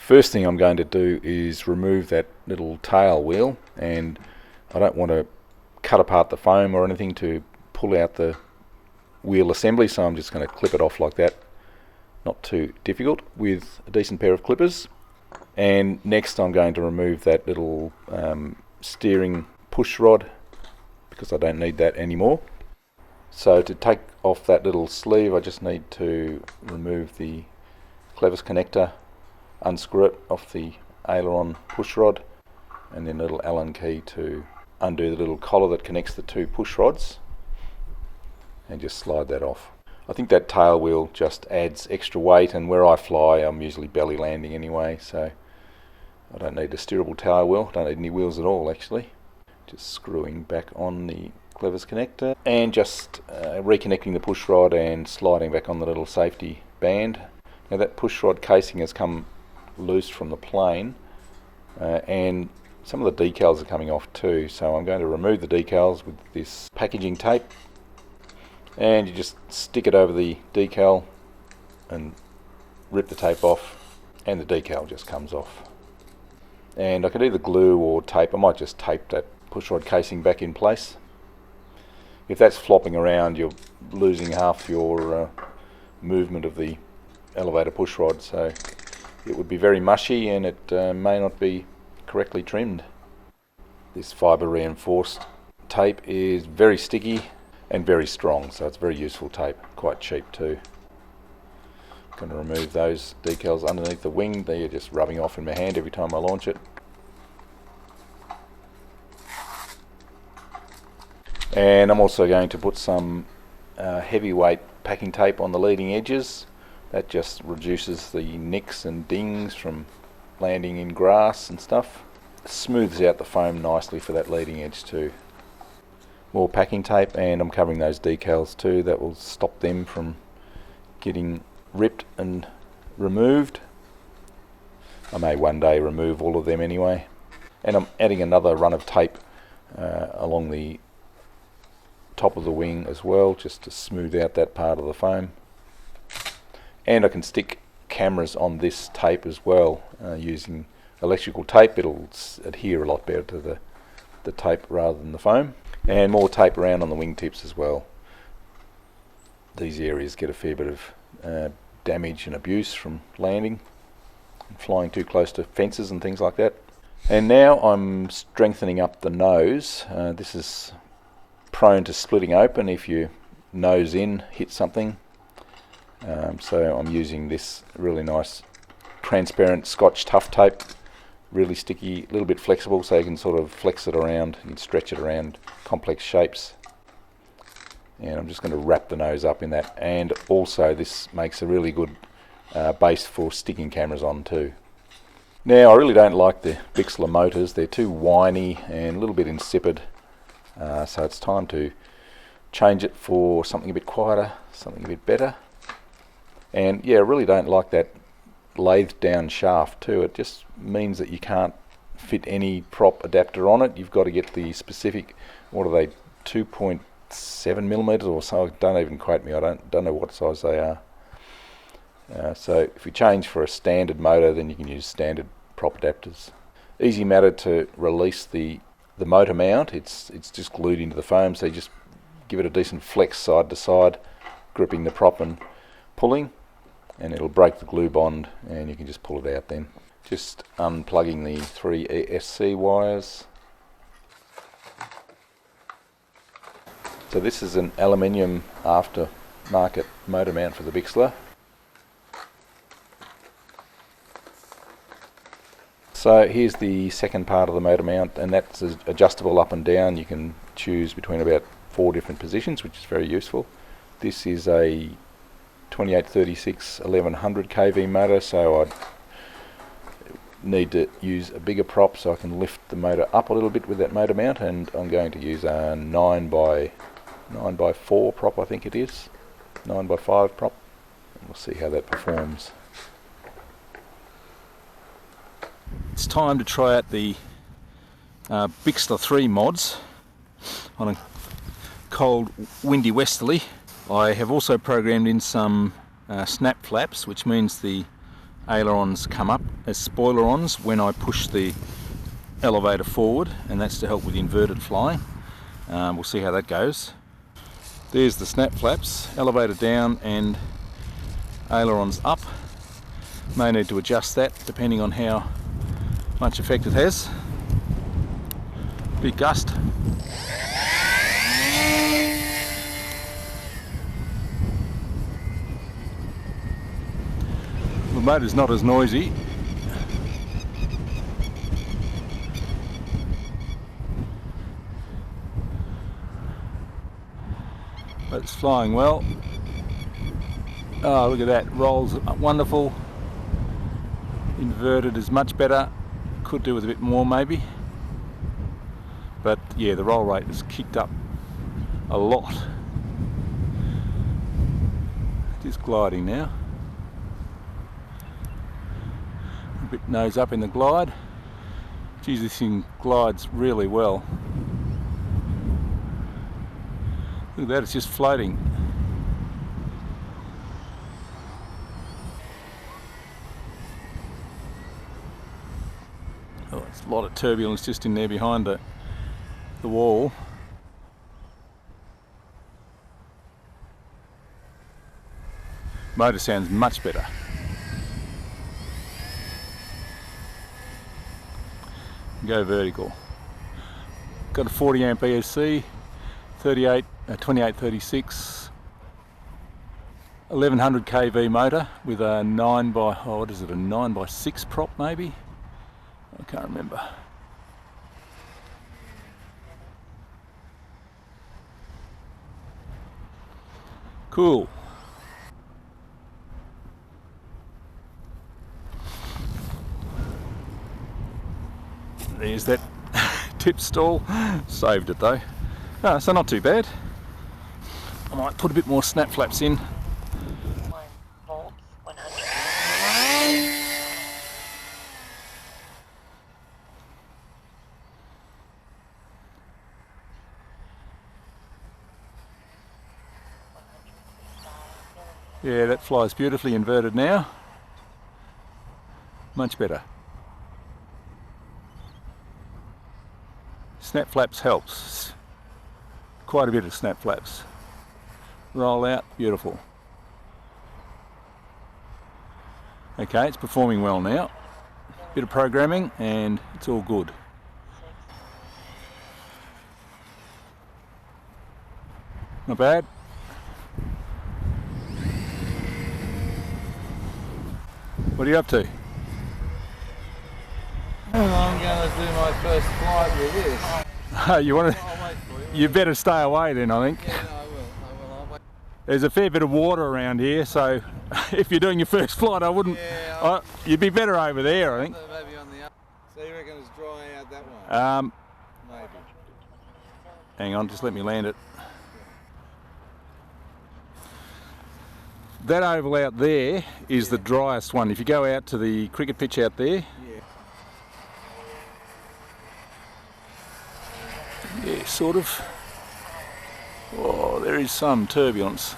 First thing I'm going to do is remove that little tail wheel, and I don't want to cut apart the foam or anything to pull out the wheel assembly, so I'm just going to clip it off like that. Not too difficult with a decent pair of clippers. And next I'm going to remove that little steering push rod, because I don't need that anymore. So to take off that little sleeve, I just need to remove the clevis connector, unscrew it off the aileron push rod, and then a little Allen key to undo the little collar that connects the two push rods, and just slide that off. I think that tail wheel just adds extra weight, and where I fly I'm usually belly landing anyway, so I don't need a steerable tail wheel. I don't need any wheels at all actually. Just screwing back on the clevis connector and just reconnecting the push rod and sliding back on the little safety band. Now that push rod casing has come loose from the plane, and some of the decals are coming off too, so I'm going to remove the decals with this packaging tape, and you just stick it over the decal and rip the tape off, and the decal just comes off. And I could either glue or tape. I might just tape that pushrod casing back in place. If that's flopping around, you're losing half your movement of the elevator pushrod, so it would be very mushy, and it may not be correctly trimmed. This fibre reinforced tape is very sticky and very strong, so it's very useful tape, quite cheap too. I'm going to remove those decals underneath the wing. They're just rubbing off in my hand every time I launch it. And I'm also going to put some heavyweight packing tape on the leading edges. That just reduces the nicks and dings from landing in grass and stuff. Smooths out the foam nicely for that leading edge too. More packing tape, and I'm covering those decals too. That will stop them from getting ripped and removed. I may one day remove all of them anyway. And I'm adding another run of tape along the top of the wing as well, just to smooth out that part of the foam. And I can stick cameras on this tape as well, using electrical tape. It'll adhere a lot better to the tape rather than the foam. And more tape around on the wingtips as well. These areas get a fair bit of damage and abuse from landing and flying too close to fences and things like that. And now I'm strengthening up the nose. This is prone to splitting open if you nose in, hit something. So I'm using this really nice transparent Scotch tough tape, really sticky, a little bit flexible, so you can sort of flex it around and stretch it around complex shapes. And I'm just going to wrap the nose up in that, and also this makes a really good base for sticking cameras on too. Now I really don't like the Bix3 motors. They're too whiny and a little bit insipid, so it's time to change it for something a bit quieter, something a bit better. And yeah, I really don't like that lathed down shaft too. It just means that you can't fit any prop adapter on it. You've got to get the specific, what are they, 2.7 millimeters or so. Don't even quote me, I don't know what size they are. So if you change for a standard motor, then you can use standard prop adapters. Easy matter to release the motor mount. It's just glued into the foam, so you just give it a decent flex side to side, gripping the prop and pulling, and it'll break the glue bond, and you can just pull it out then. Just unplugging the 3 ESC wires. So this is an aluminium aftermarket motor mount for the Bix3. So here's the second part of the motor mount, and that's adjustable up and down. You can choose between about 4 different positions, which is very useful. This is a 2836 1100 kV motor, so I need to use a bigger prop so I can lift the motor up a little bit with that motor mount, and I'm going to use a 9x4 prop, I think it is, 9x5 prop, and we'll see how that performs. It's time to try out the Bix3 mods on a cold windy westerly. I have also programmed in some snap flaps, which means the ailerons come up as spoilerons when I push the elevator forward, and that's to help with inverted flying. We'll see how that goes. There's the snap flaps, elevator down and ailerons up. May need to adjust that depending on how much effect it has. Big gust. The motor's not as noisy. But it's flying well. Oh, look at that, rolls wonderful. Inverted is much better. Could do with a bit more maybe. But yeah, the roll rate has kicked up a lot. Just gliding now. A bit nose up in the glide. Geez, this thing glides really well. Look at that, it's just floating. Oh, it's a lot of turbulence just in there behind the wall. Motor sounds much better. Go vertical. Got a 40 amp ESC, 2836, 1100 kV motor with a 9 by, oh, what is it, a 9 by 6 prop maybe? I can't remember. Cool. There's that tip stall. Saved it though. Oh, so not too bad. I might put a bit more snap flaps in. 1 volts, 100. Yeah, that flies beautifully inverted now. Much better. Snap flaps helps. Quite a bit of snap flaps. Roll out, beautiful. Okay, it's performing well now. Bit of programming and it's all good. Not bad. What are you up to? I'm going to do my first flight with this. You want to? I'll wait for you. You better stay away then, I think. Yeah, no, I will. I'll wait. There's a fair bit of water around here, so if you're doing your first flight, I wouldn't. Yeah, You'd be better over there, I think. maybe on the up. So you reckon it's dry out that one? Maybe. Hang on, just let me land it. That oval out there is the driest one. If you go out to the cricket pitch out there, Yeah. yeah, sort of. Oh, there is some turbulence.